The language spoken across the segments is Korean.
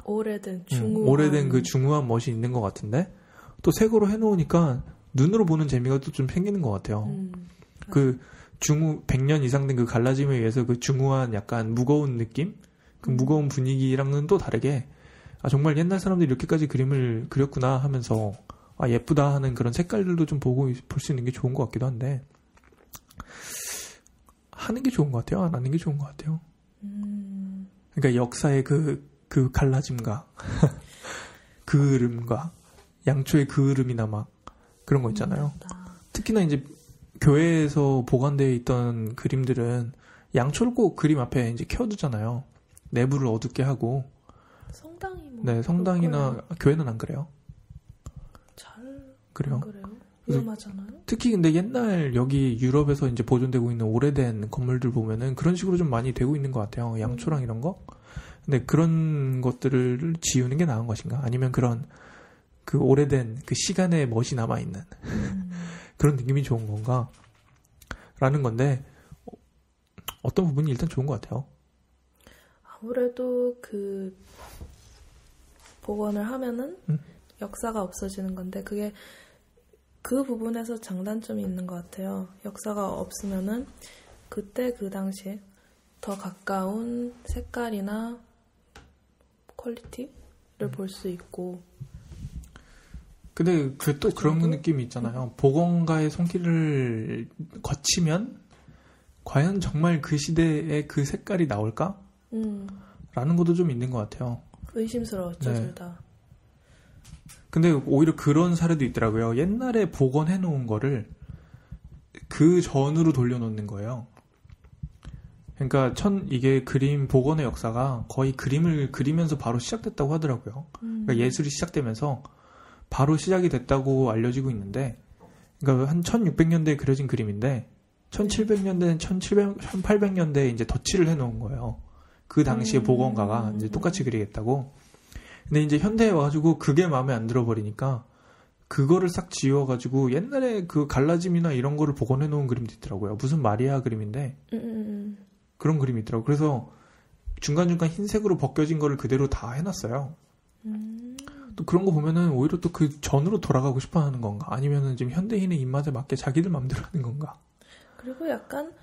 오래된 중후한 오래된 그 중후한 멋이 있는 것 같은데 또 새 거로 해놓으니까 눈으로 보는 재미가 또 좀 생기는 것 같아요. 그 중후 100년 이상 된 그 갈라짐에 의해서 그 중후한 약간 무거운 느낌, 그 무거운 분위기랑은 또 다르게 정말 옛날 사람들이 이렇게까지 그림을 그렸구나 하면서 예쁘다 하는 그런 색깔들도 좀 보고 볼 수 있는 게 좋은 것 같기도 한데 하는 게 좋은 것 같아요? 안 하는 게 좋은 것 같아요? 그러니까 역사의 그 갈라짐과 그을음과 양초의 그을음이나 막 그런 거 있잖아요. 특히나 이제 교회에서 보관되어 있던 그림들은 양초를 꼭 그림 앞에 이제 켜두잖아요. 내부를 어둡게 하고. 성당이 뭐 네, 성당이나 교회는 안 그래요? 잘 그래요? 안 그래요? 위험하잖아요. 특히 근데 옛날 여기 유럽에서 이제 보존되고 있는 오래된 건물들 보면은 그런 식으로 좀 많이 되고 있는 것 같아요. 양초랑 이런 거. 근데 그런 것들을 지우는 게 나은 것인가? 아니면 그런 그 오래된 그 시간의 멋이 남아있는 그런 느낌이 좋은 건가? 라는 건데 어떤 부분이 일단 좋은 것 같아요. 아무래도 그 복원을 하면은 역사가 없어지는 건데 그게 그 부분에서 장단점이 있는 것 같아요. 역사가 없으면은 그때 그 당시에 더 가까운 색깔이나 퀄리티를 볼 수 있고. 근데 그 또 그런 느낌이 있잖아요. 복원가의 손길을 거치면 과연 정말 그 시대의 그 색깔이 나올까? 라는 것도 좀 있는 것 같아요. 의심스러웠죠, 네. 둘 다. 근데 오히려 그런 사례도 있더라고요. 옛날에 복원해 놓은 거를 그 전으로 돌려놓는 거예요. 그러니까 이게 그림 복원의 역사가 거의 그림을 그리면서 바로 시작됐다고 하더라고요. 그러니까 예술이 시작되면서 바로 시작이 됐다고 알려지고 있는데, 그러니까 한 1600년대에 그려진 그림인데 1700년대, 1800년대에 이제 덧칠을 해놓은 거예요. 그 당시에 복원가가 이제 똑같이 그리겠다고. 근데 이제 현대에 와가지고 그게 마음에 안 들어버리니까 그거를 싹 지워가지고 옛날에 그 갈라짐이나 이런 거를 복원해놓은 그림도 있더라고요. 무슨 마리아 그림인데 그런 그림이 있더라고요. 그래서 중간중간 흰색으로 벗겨진 거를 그대로 다 해놨어요. 또 그런 거 보면은 오히려 또 그 전으로 돌아가고 싶어 하는 건가? 아니면은 지금 현대인의 입맛에 맞게 자기들 마음대로 하는 건가? 그리고 약간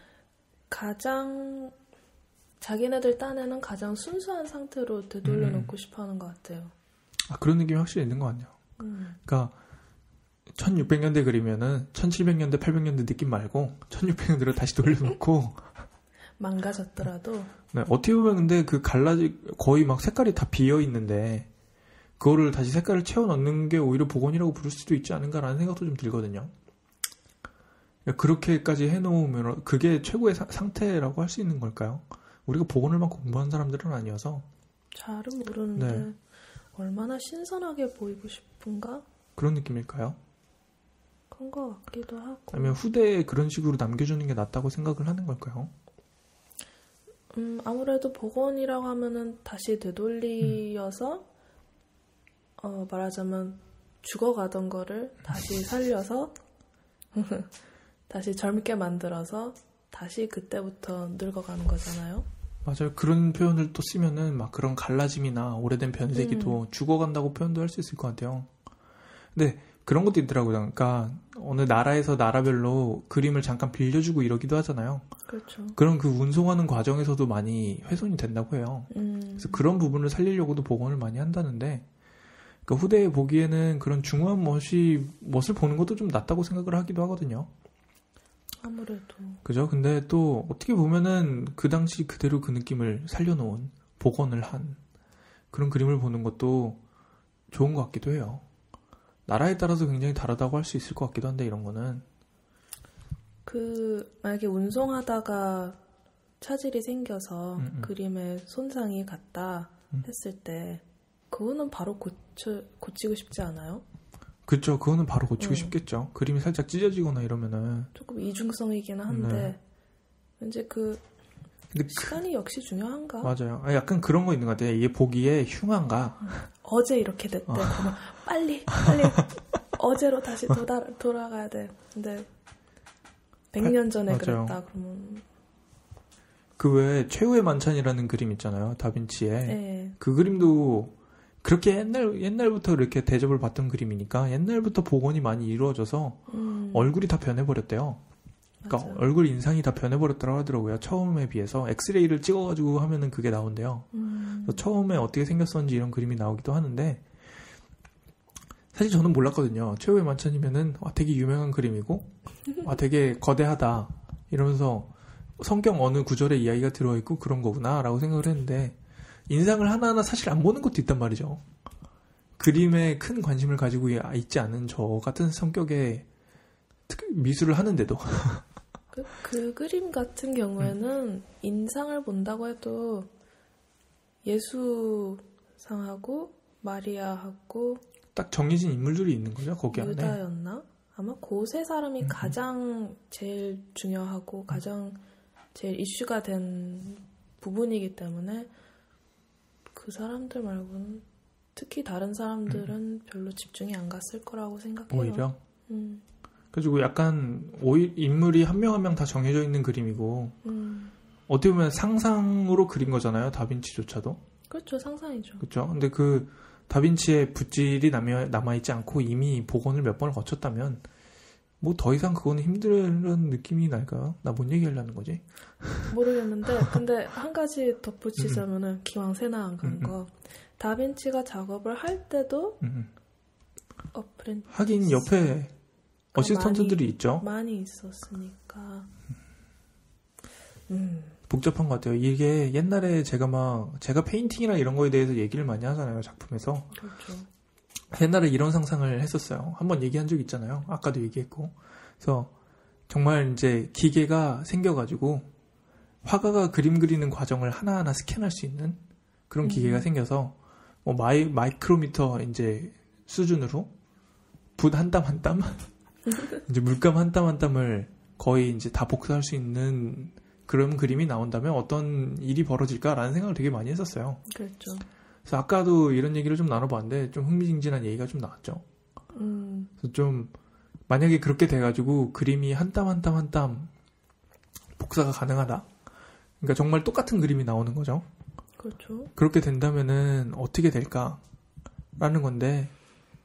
가장 자기네들 딴에는 가장 순수한 상태로 되돌려 놓고 싶어 하는 것 같아요. 그런 느낌이 확실히 있는 것 같네요. 그러니까 1600년대 그리면은 1700년대, 800년대 느낌 말고 1600년대로 다시 돌려놓고 망가졌더라도 네, 어떻게 보면 근데 그 거의 막 색깔이 다 비어 있는데 그거를 다시 색깔을 채워 넣는 게 오히려 복원이라고 부를 수도 있지 않은가라는 생각도 좀 들거든요. 그렇게까지 해놓으면 그게 최고의 상태라고 할 수 있는 걸까요? 우리가 복원을 막 공부한 사람들은 아니어서 잘은 모르는데 네. 얼마나 신선하게 보이고 싶은가? 그런 느낌일까요? 그런 것 같기도 하고. 아니면 후대에 그런 식으로 남겨주는 게 낫다고 생각을 하는 걸까요? 아무래도 복원이라고 하면은 다시 되돌려서 말하자면 죽어가던 거를 다시 살려서 다시 젊게 만들어서 다시 그때부터 늙어가는 거잖아요. 맞아요. 그런 표현을 또 쓰면은 막 그런 갈라짐이나 오래된 변색이도 죽어간다고 표현도 할 수 있을 것 같아요. 근데 그런 것도 있더라고요. 그러니까 어느 나라에서 나라별로 그림을 잠깐 빌려주고 이러기도 하잖아요. 그렇죠. 그런 그 운송하는 과정에서도 많이 훼손이 된다고 해요. 그래서 그런 부분을 살리려고도 복원을 많이 한다는데, 그러니까 후대에 보기에는 그런 중후한 멋을 보는 것도 좀 낫다고 생각을 하기도 하거든요. 아무래도. 그죠? 근데 또 어떻게 보면은 그 당시 그대로 그 느낌을 살려놓은 복원을 한 그런 그림을 보는 것도 좋은 것 같기도 해요. 나라에 따라서 굉장히 다르다고 할 수 있을 것 같기도 한데 이런 거는 만약에 운송하다가 차질이 생겨서 그림에 손상이 갔다 했을 때 그거는 바로 고치고 싶지 않아요? 그렇죠. 그거는 바로 고치고 싶겠죠. 그림이 살짝 찢어지거나 이러면은 조금 이중성이기는 한데 왠지 근데 시간이 역시 중요한가? 맞아요. 약간 그런 거 있는 것 같아요. 이게 보기에 흉한가? 어제 이렇게 됐대. 그러면 빨리 어제로 다시 돌아가야 돼. 근데 100년 전에 맞아요. 그랬다. 그러면 그 외에 최후의 만찬이라는 그림 있잖아요. 다빈치의. 네. 그 그림도 그렇게 옛날부터 이렇게 대접을 받던 그림이니까 옛날부터 복원이 많이 이루어져서 얼굴이 다 변해버렸대요. 그러니까 맞아요. 얼굴 인상이 다 변해버렸다고 하더라고요. 처음에 비해서 엑스레이를 찍어가지고 하면은 그게 나온대요. 그래서 처음에 어떻게 생겼었는지 이런 그림이 나오기도 하는데 사실 저는 몰랐거든요. 최후의 만찬이면은 되게 유명한 그림이고 되게 거대하다 이러면서 성경 어느 구절에 이야기가 들어있고 그런 거구나라고 생각을 했는데 인상을 하나하나 사실 안 보는 것도 있단 말이죠. 그림에 큰 관심을 가지고 있지 않은 저 같은 성격의 미술을 하는데도 그 그림 같은 경우에는 인상을 본다고 해도 예수상하고 마리아하고 딱 정해진 인물들이 있는 거죠. 거기 안에. 유다였나? 아마 그 세 사람이 가장 제일 중요하고 가장 제일 이슈가 된 부분이기 때문에 그 사람들 말고는 특히 다른 사람들은 별로 집중이 안 갔을 거라고 생각해요. 오히려? 그래가지고 약간 인물이 한 명 한 명 다 정해져 있는 그림이고 어떻게 보면 상상으로 그린 거잖아요. 다빈치조차도. 그렇죠. 상상이죠. 그렇죠. 근데 그 다빈치의 붓질이 남아있지 않고 이미 복원을 몇 번을 거쳤다면 뭐 더 이상 그거는 힘든 느낌이 날까요? 나 뭔 얘기하려는 거지? 모르겠는데 근데 한 가지 덧붙이자면은 기왕 새나 안 간 거 다빈치가 작업을 할 때도 하긴 옆에 어시스턴트들이 있죠. 많이 있었으니까 복잡한 것 같아요. 이게 옛날에 제가 페인팅이나 이런 거에 대해서 얘기를 많이 하잖아요. 작품에서. 그렇죠. 옛날에 이런 상상을 했었어요. 한번 얘기한 적 있잖아요. 아까도 얘기했고. 그래서 정말 이제 기계가 생겨가지고 화가가 그림 그리는 과정을 하나하나 스캔할 수 있는 그런 기계가 생겨서 뭐 마이크로미터 이제 수준으로 붓 한 땀 한 땀 이제 물감 한 땀 한 땀을 거의 이제 다 복사할 수 있는 그런 그림이 나온다면 어떤 일이 벌어질까라는 생각을 되게 많이 했었어요. 그렇죠. 그래서 아까도 이런 얘기를 좀 나눠봤는데 좀 흥미진진한 얘기가 좀 나왔죠. 그래서 좀 만약에 그렇게 돼가지고 그림이 한 땀 한 땀 한 땀 복사가 가능하다. 그러니까 정말 똑같은 그림이 나오는 거죠. 그렇죠. 그렇게 된다면은 어떻게 될까라는 건데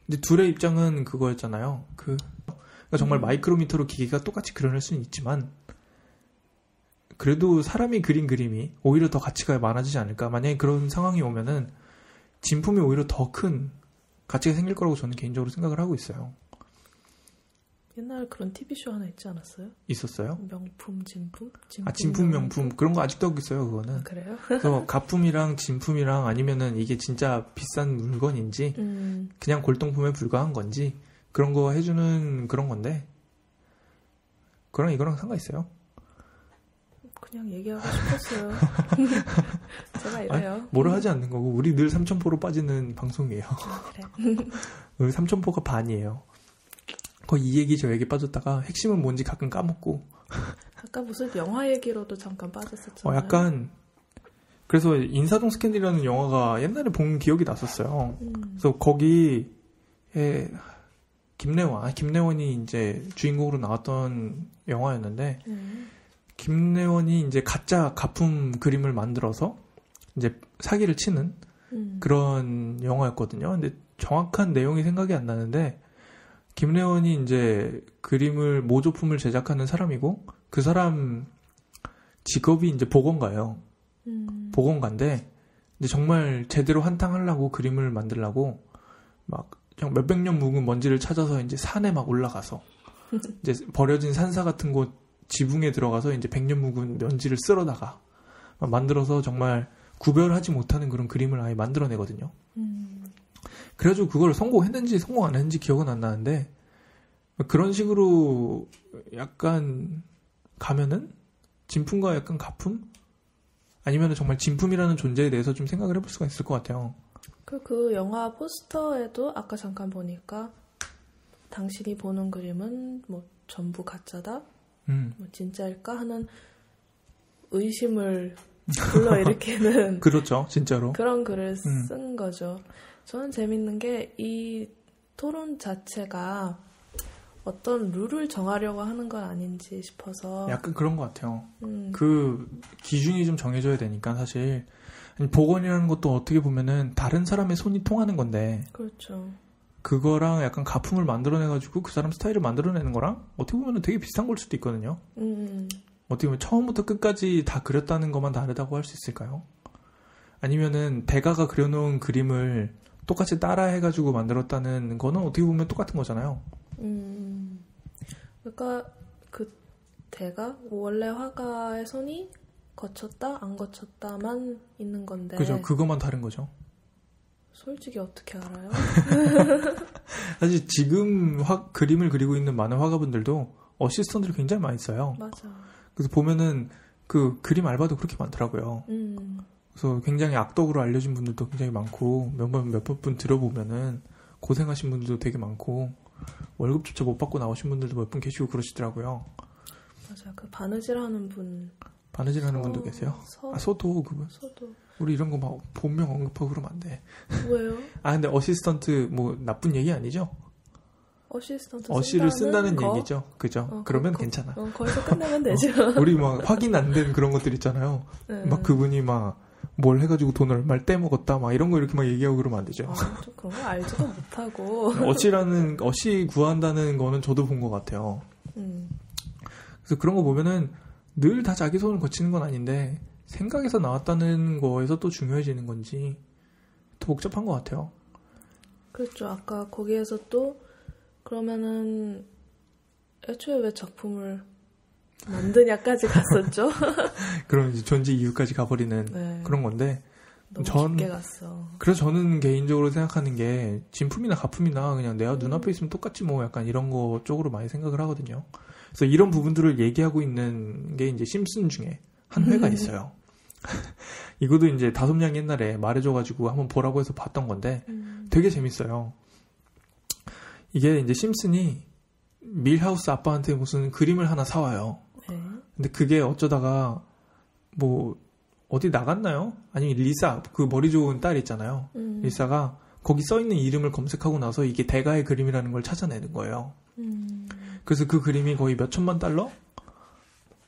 이제 둘의 입장은 그거였잖아요. 그러니까 정말 마이크로미터로 기계가 똑같이 그려낼 수는 있지만 그래도 사람이 그린 그림이 오히려 더 가치가 많아지지 않을까. 만약에 그런 상황이 오면은 진품이 오히려 더 큰 가치가 생길 거라고 저는 개인적으로 생각을 하고 있어요. 옛날에 그런 TV쇼 하나 있지 않았어요? 있었어요? 명품, 진품? 진품, 명품. 그런 거 아직도 하고 있어요, 그거는. 그래요? 그래서 가품이랑 진품이랑 아니면은 이게 진짜 비싼 물건인지 그냥 골동품에 불과한 건지 그런 거 해주는 그런 건데 그거랑 이거랑 상관있어요? 그냥 얘기하고 싶었어요. 제가 이래요. 뭐를 하지 않는 거고 우리 늘 삼천포로 빠지는 방송이에요. 그래. 삼천포가 반이에요. 거의 이 얘기 저 얘기 빠졌다가 핵심은 뭔지 가끔 까먹고 아까 무슨 영화 얘기로도 잠깐 빠졌었잖아요. 약간 그래서 인사동 스캔들이라는 영화가 옛날에 본 기억이 났었어요. 그래서 거기에 김래원이 이제 주인공으로 나왔던 영화였는데 김래원이 이제 가짜 가품 그림을 만들어서 이제 사기를 치는 그런 영화였거든요. 근데 정확한 내용이 생각이 안 나는데 김래원이 이제 모조품을 제작하는 사람이고 그 사람 직업이 이제 복원가예요. 복원가인데 이제 정말 제대로 한탕하려고 그림을 만들려고 막 몇백 년 묵은 먼지를 찾아서 이제 산에 막 올라가서 이제 버려진 산사 같은 곳 지붕에 들어가서 이제 100년 묵은 먼지를 쓸어다가 만들어서 정말 구별하지 못하는 그런 그림을 아예 만들어내거든요. 그래가지고 그걸 성공했는지 성공 안 했는지 기억은 안 나는데 그런 식으로 약간 가면은 진품과 약간 가품? 아니면 정말 진품이라는 존재에 대해서 좀 생각을 해볼 수가 있을 것 같아요. 그 영화 포스터에도 아까 잠깐 보니까 당신이 보는 그림은 뭐 전부 가짜다? 뭐 진짜일까? 하는 의심을 불러일으키는 그렇죠, 진짜로. 그런 글을 쓴 거죠. 저는 재밌는 게 이 토론 자체가 어떤 룰을 정하려고 하는 건 아닌지 싶어서 약간 그런 것 같아요. 그 기준이 좀 정해져야 되니까 사실 아니, 복원이라는 것도 어떻게 보면은 다른 사람의 손이 통하는 건데 그렇죠. 그거랑 약간 가품을 만들어내가지고 그 사람 스타일을 만들어내는 거랑 어떻게 보면 되게 비슷한 걸 수도 있거든요. 어떻게 보면 처음부터 끝까지 다 그렸다는 것만 다르다고 할 수 있을까요? 아니면은 대가가 그려놓은 그림을 똑같이 따라해가지고 만들었다는 거는 어떻게 보면 똑같은 거잖아요. 그러니까 그 대가 원래 화가의 손이 거쳤다 안 거쳤다만 있는 건데. 그죠. 그것만 다른 거죠. 솔직히 어떻게 알아요? 사실 지금 그림을 그리고 있는 많은 화가분들도 어시스턴트를 굉장히 많이 써요. 맞아. 그래서 보면은 그 그림 알바도 그렇게 많더라고요. 그래서 굉장히 악덕으로 알려진 분들도 굉장히 많고 몇 분 들어보면은 고생하신 분들도 되게 많고 월급조차 못 받고 나오신 분들도 몇 분 계시고 그러시더라고요. 맞아. 그 바느질하는 분도 계세요? 소도 그분. 소도. 우리 이런 거 막 본명 언급하고 그러면 안 돼. 왜요? 근데 어시스턴트 뭐 나쁜 얘기 아니죠? 어시를 쓴다는 얘기죠. 그죠? 그러면 괜찮아. 거기서 끝내면 되죠. 우리 막 확인 안 된 그런 것들 있잖아요. 막 그분이 막 뭘 해가지고 돈을 얼마를 떼먹었다 막 이런 거 이렇게 막 얘기하고 그러면 안 되죠. 좀 그런 거 알지도 못하고. 어시 구한다는 거는 저도 본 것 같아요. 그래서 그런 거 보면은 늘 다 자기 손을 거치는 건 아닌데 생각에서 나왔다는 거에서 또 중요해지는 건지 더 복잡한 것 같아요. 그렇죠. 아까 거기에서 또 그러면은 애초에 왜 작품을 만드냐까지 갔었죠. 그런 이제 존재 이유까지 가버리는 그런 건데 너무 깊게 갔어. 그래서 저는 개인적으로 생각하는 게 진품이나 가품이나 그냥 내가 눈앞에 있으면 똑같지 뭐 약간 이런 거 쪽으로 많이 생각을 하거든요. 그래서 이런 부분들을 얘기하고 있는 게 이제 심슨 중에 한 회가 있어요. 이것도 이제 다솜양 옛날에 말해줘가지고 한번 보라고 해서 봤던 건데 되게 재밌어요. 이게 이제 심슨이 밀하우스 아빠한테 무슨 그림을 하나 사와요. 근데 그게 어쩌다가 뭐 어디 나갔나요? 아니면 리사 그 머리 좋은 딸 있잖아요. 리사가 거기 써있는 이름을 검색하고 나서 이게 대가의 그림이라는 걸 찾아내는 거예요. 그래서 그 그림이 거의 몇 천만 달러?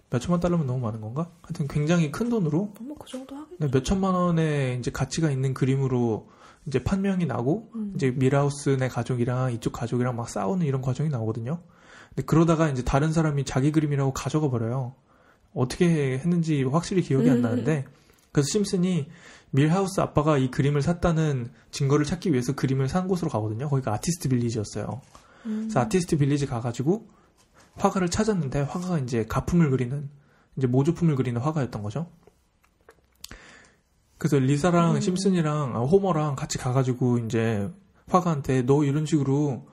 몇 천만 달러면 너무 많은 건가? 하여튼 굉장히 큰 돈으로 뭐 그 정도 하겠죠. 네, 몇 천만 원의 이제 가치가 있는 그림으로 이제 판명이 나고 이제 밀하우스네 가족이랑 이쪽 가족이랑 막 싸우는 이런 과정이 나오거든요. 근데 그러다가 이제 다른 사람이 자기 그림이라고 가져가 버려요. 어떻게 했는지 확실히 기억이 안 나는데 그래서 심슨이 밀하우스 아빠가 이 그림을 샀다는 증거를 찾기 위해서 그림을 산 곳으로 가거든요. 거기가 아티스트 빌리지였어요. 그래서 아티스트 빌리지 가가지고 화가를 찾았는데 화가가 이제 가품을 그리는 이제 모조품을 그리는 화가였던 거죠. 그래서 리사랑 심슨이랑 호머랑 같이 가가지고 이제 화가한테 너 이런 식으로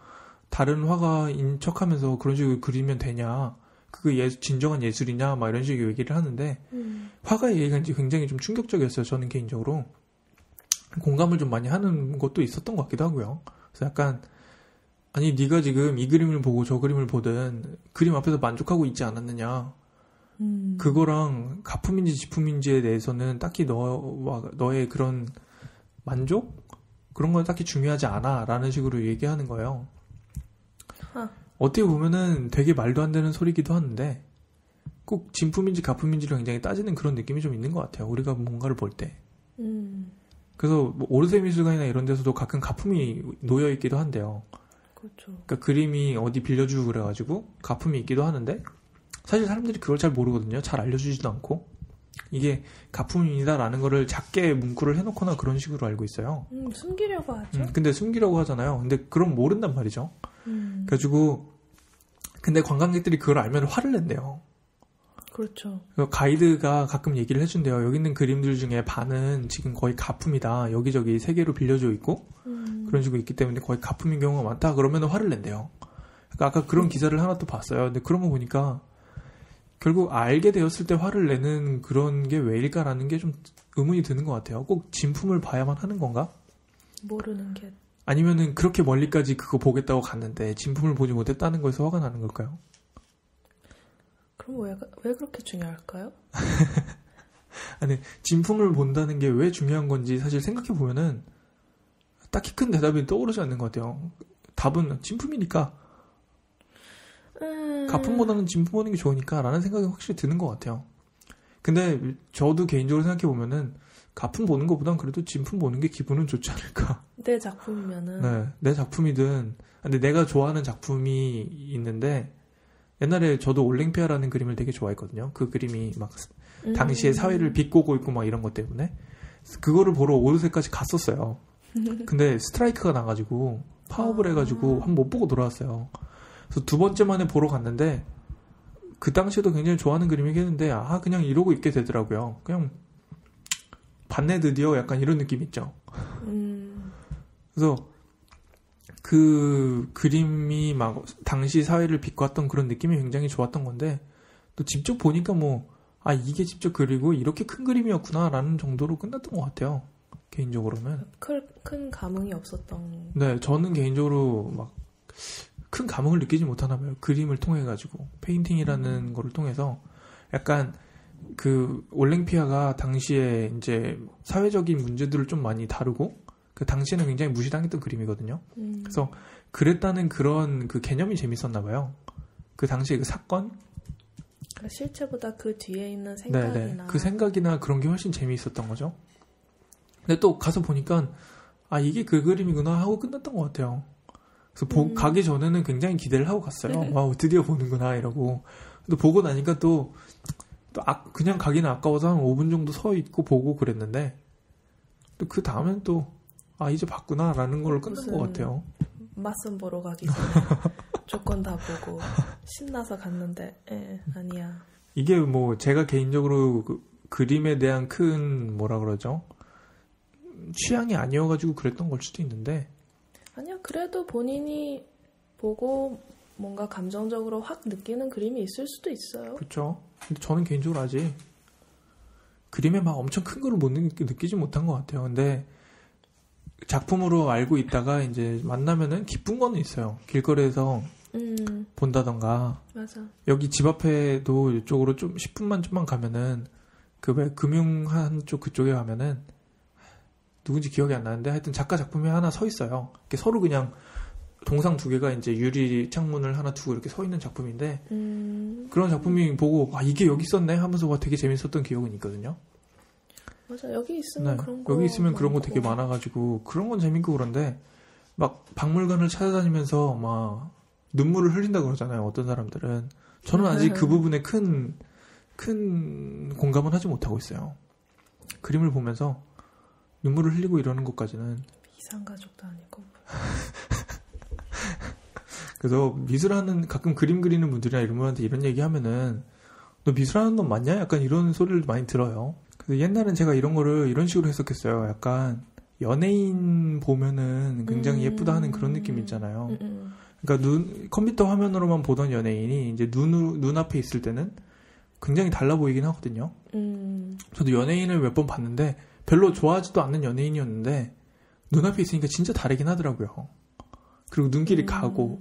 다른 화가인 척하면서 그런 식으로 그리면 되냐? 그게 진정한 예술이냐? 막 이런 식으로 얘기를 하는데 화가의 얘기가 이제 굉장히 좀 충격적이었어요. 저는 개인적으로 공감을 좀 많이 하는 것도 있었던 것 같기도 하고요. 그래서 약간 아니 네가 지금 이 그림을 보고 저 그림을 보든 그림 앞에서 만족하고 있지 않았느냐? 그거랑 가품인지 지품인지에 대해서는 딱히 너의 그런 만족? 그런 건 딱히 중요하지 않아 라는 식으로 얘기하는 거예요. 어떻게 보면은 되게 말도 안 되는 소리기도 하는데 꼭 진품인지 가품인지를 굉장히 따지는 그런 느낌이 좀 있는 것 같아요. 우리가 뭔가를 볼 때. 그래서 뭐 오르세 미술관이나 이런 데서도 가끔 가품이 놓여 있기도 한데요. 그렇죠. 그러니까 그림이 어디 빌려주고 그래가지고 가품이 있기도 하는데 사실 사람들이 그걸 잘 모르거든요. 잘 알려주지도 않고 이게 가품이다라는 거를 작게 문구를 해놓거나 그런 식으로 알고 있어요. 숨기려고 하죠. 근데 숨기려고 하잖아요. 근데 그럼 모른단 말이죠. 그래가지고 근데 관광객들이 그걸 알면 화를 낸대요. 그렇죠. 가이드가 가끔 얘기를 해준대요. 여기 있는 그림들 중에 반은 지금 거의 가품이다. 여기저기 세계로 빌려져 있고 그런 식으로 있기 때문에 거의 가품인 경우가 많다. 그러면 화를 낸대요. 그러니까 아까 그런 기사를 하나 또 봤어요. 근데 그런 거 보니까 결국 알게 되었을 때 화를 내는 그런 게 왜일까라는 게 좀 의문이 드는 것 같아요. 꼭 진품을 봐야만 하는 건가? 모르는 게. 아니면은 그렇게 멀리까지 그거 보겠다고 갔는데 진품을 보지 못했다는 거에서 화가 나는 걸까요? 그럼 왜 그렇게 중요할까요? 아니 진품을 본다는 게 왜 중요한 건지 사실 생각해보면은 딱히 큰 대답이 떠오르지 않는 것 같아요. 답은 진품이니까 가품보다는 진품 보는 게 좋으니까 라는 생각이 확실히 드는 것 같아요. 근데 저도 개인적으로 생각해보면은 가품 보는 것보단 그래도 진품 보는 게 기분은 좋지 않을까. 내 작품이면은. 네, 내 작품이든. 근데 내가 좋아하는 작품이 있는데 옛날에 저도 올랭피아라는 그림을 되게 좋아했거든요. 그 그림이 막 당시의 사회를 비꼬고 있고 막 이런 것 때문에 그거를 보러 오르세까지 갔었어요. 근데 스트라이크가 나가지고 파업을 해가지고 한 번 못 보고 돌아왔어요. 그래서 두 번째 만에 보러 갔는데 그 당시에도 굉장히 좋아하는 그림이긴 했는데 그냥 이러고 있게 되더라고요. 그냥 봤네 드디어 약간 이런 느낌 있죠. 그래서 그 그림이 막 당시 사회를 비꼬았던 그런 느낌이 굉장히 좋았던 건데 또 직접 보니까 이게 직접 그리고 이렇게 큰 그림이었구나라는 정도로 끝났던 것 같아요. 개인적으로는. 큰 감흥이 없었던. 네, 저는 개인적으로 막 큰 감흥을 느끼지 못하나 봐요. 그림을 통해 가지고 페인팅이라는 거를 통해서 약간 그 올랭피아가 당시에 이제 사회적인 문제들을 좀 많이 다루고 그 당시에는 굉장히 무시당했던 그림이거든요. 그래서 그랬다는 그런 그 개념이 재밌었나 봐요. 그 당시에 그 사건? 그러니까 실체보다 그 뒤에 있는 생각이나. 네네. 그 생각이나 그런 게 훨씬 재미있었던 거죠. 근데 또 가서 보니까 이게 그 그림이구나 하고 끝났던 것 같아요. 그래서 가기 전에는 굉장히 기대를 하고 갔어요. 와우, 드디어 보는구나 이러고. 근데 보고 나니까 또 그냥 가기는 아까워서 한 5분 정도 서 있고 보고 그랬는데 또 그 다음엔 또 이제 봤구나 라는 걸로 끝난 것 같아요. 맞선 보러 가기 전에 조건 다 보고 신나서 갔는데 아니야. 이게 제가 개인적으로 그림에 대한 큰 뭐라 그러죠? 취향이 아니어가지고 그랬던 걸 수도 있는데 아니야. 그래도 본인이 보고 뭔가 감정적으로 확 느끼는 그림이 있을 수도 있어요. 그렇죠. 근데 저는 개인적으로 아직 그림에 막 엄청 큰 거를 못 느끼지 못한 것 같아요. 근데 작품으로 알고 있다가 이제 만나면은 기쁜 거는 있어요. 길거리에서 본다던가. 맞아. 여기 집 앞에도 이쪽으로 좀 10분만 좀만 가면은 그 왜 금융 한쪽 그쪽에 가면은 누군지 기억이 안 나는데 하여튼 작가 작품이 하나 서 있어요. 이렇게 서로 그냥 동상 두 개가 이제 유리 창문을 하나 두고 이렇게 서 있는 작품인데 그런 작품이 보고 이게 여기 있었네 하면서 되게 재밌었던 기억은 있거든요. 맞아. 여기 있으면 그런 거 여기 있으면 그런 거 많고. 되게 많아가지고 그런 건 재밌고 그런데 막 박물관을 찾아다니면서 막 눈물을 흘린다고 그러잖아요. 어떤 사람들은. 저는 아직 그 부분에 큰 공감을 하지 못하고 있어요. 그림을 보면서 눈물을 흘리고 이러는 것까지는. 이상가족도 아니고. 그래서 가끔 그림 그리는 분들이나 이런 분한테 이런 얘기 하면은 너 미술하는 놈 맞냐? 약간 이런 소리를 많이 들어요. 그래서 옛날엔 제가 이런 거를 이런 식으로 했었겠어요. 약간 연예인 보면은 굉장히 예쁘다 하는 그런 느낌 있잖아요. 그러니까 컴퓨터 화면으로만 보던 연예인이 이제 눈앞에 있을 때는 굉장히 달라 보이긴 하거든요. 저도 연예인을 몇 번 봤는데 별로 좋아하지도 않는 연예인이었는데 눈앞에 있으니까 진짜 다르긴 하더라고요. 그리고 눈길이 가고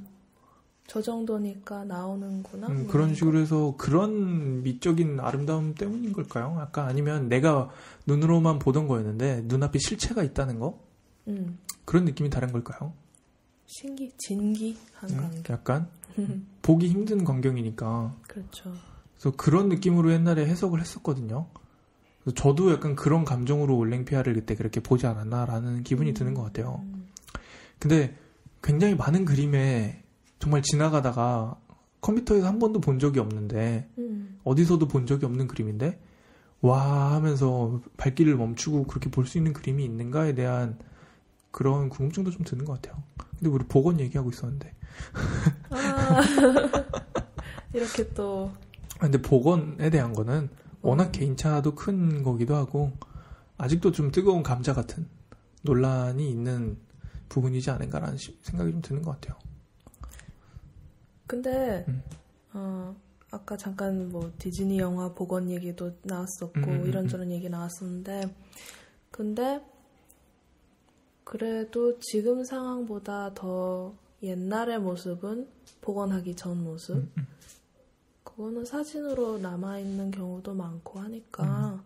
저 정도니까 나오는구나. 그런 식으로 해서 그런 미적인 아름다움 때문인 걸까요? 약간 아니면 내가 눈으로만 보던 거였는데 눈앞에 실체가 있다는 거? 그런 느낌이 다른 걸까요? 진기한 광경. 약간 보기 힘든 광경이니까. 그렇죠. 그래서 그런 느낌으로 옛날에 해석을 했었거든요. 그래서 저도 약간 그런 감정으로 올랭피아를 그때 그렇게 보지 않았나라는 기분이 드는 것 같아요. 근데 굉장히 많은 그림에 정말 지나가다가 컴퓨터에서 한 번도 본 적이 없는데 어디서도 본 적이 없는 그림인데 와 하면서 발길을 멈추고 그렇게 볼 수 있는 그림이 있는가에 대한 그런 궁금증도 좀 드는 것 같아요. 근데 우리 복원 얘기하고 있었는데 이렇게 또 근데 복원에 대한 거는 워낙 개인차도 큰 거기도 하고 아직도 좀 뜨거운 감자 같은 논란이 있는 부분이지 않은가라는 생각이 좀 드는 것 같아요. 근데 아까 잠깐 디즈니 영화 복원 얘기도 나왔었고 이런저런 얘기 나왔었는데 근데 그래도 지금 상황보다 더 옛날의 모습은 복원하기 전 모습 그거는 사진으로 남아있는 경우도 많고 하니까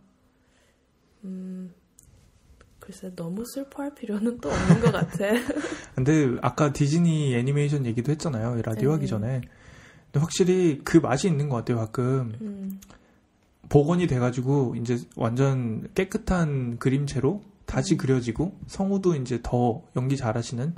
글쎄 너무 슬퍼할 필요는 또 없는 것 같아. 근데 아까 디즈니 애니메이션 얘기도 했잖아요. 라디오 하기 전에. 근데 확실히 그 맛이 있는 것 같아요. 가끔 복원이 돼가지고 이제 완전 깨끗한 그림체로 다시 그려지고 성우도 이제 더 연기 잘하시는